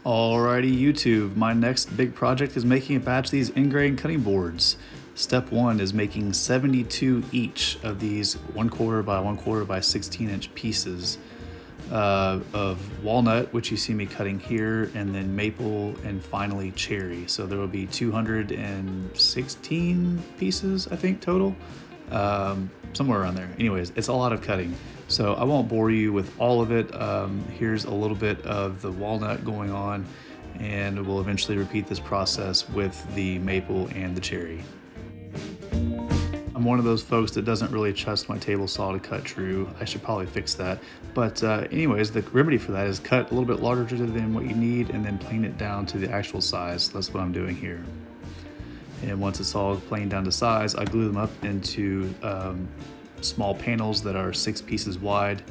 Alrighty, YouTube, my next big project is making a batch of these ingrain cutting boards. Step 1 is making 72 each of these 1/4 by 1/4 by 16-inch pieces of walnut, which you see me cutting here, and then maple, and finally cherry. So there will be 216 pieces, I think, total. Somewhere around there. Anyways, it's a lot of cutting, so I won't bore you with all of it. Here's a little bit of the walnut going on, and we'll eventually repeat this process with the maple and the cherry. I'm one of those folks that doesn't really trust my table saw to cut true. I should probably fix that. But anyways, the remedy for that is cut a little bit larger than what you need and then plane it down to the actual size. That's what I'm doing here. And once it's all planed down to size, I glue them up into small panels that are 6 pieces wide.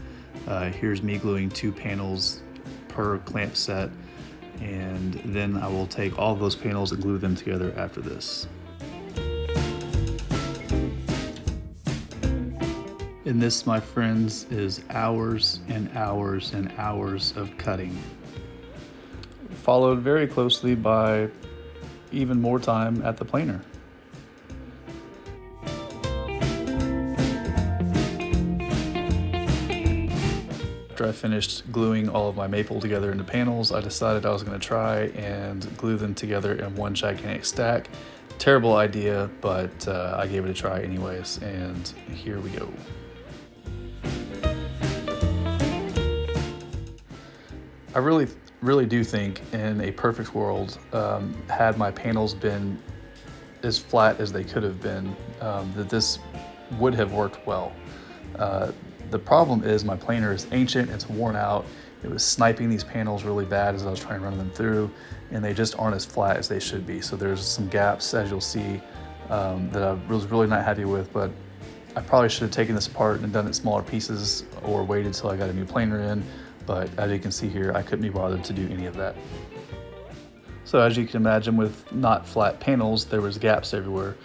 Here's me gluing 2 panels per clamp set, and then I will take all of those panels and glue them together after this. And this, my friends, is hours and hours and hours of cutting, followed very closely by even more time at the planer. After I finished gluing all of my maple together into panels, I decided I was going to try and glue them together in one gigantic stack. Terrible idea, but I gave it a try anyways, and here we go. I really do think in a perfect world, had my panels been as flat as they could have been, that this would have worked well. The problem is my planer is ancient, it's worn out. It was sniping these panels really bad as I was trying to run them through, and they just aren't as flat as they should be. So there's some gaps, as you'll see, that I was really not happy with, but I probably should have taken this apart and done it smaller pieces or waited till I got a new planer in. But as you can see here, I couldn't be bothered to do any of that. So as you can imagine, with not flat panels, there was gaps everywhere.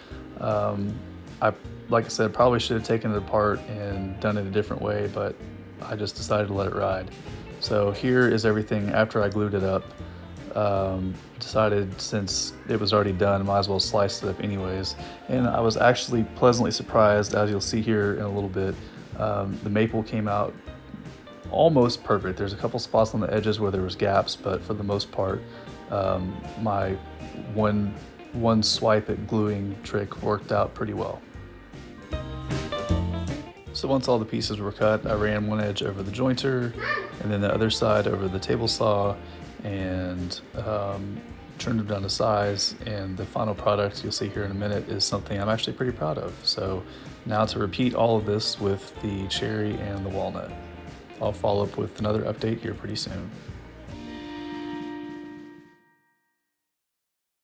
Like I said, probably should have taken it apart and done it a different way, but I just decided to let it ride. So here is everything after I glued it up. Decided since it was already done, might as well slice it up anyways. And I was actually pleasantly surprised, as you'll see here in a little bit. The maple came out almost perfect. There's a couple spots on the edges where there was gaps, but for the most part, my one swipe at gluing trick worked out pretty well. So once all the pieces were cut, I ran one edge over the jointer and then the other side over the table saw, and turned them down to size, and the final product you'll see here in a minute is something I'm actually pretty proud of. So now to repeat all of this with the cherry and the walnut. I'll follow up with another update here pretty soon.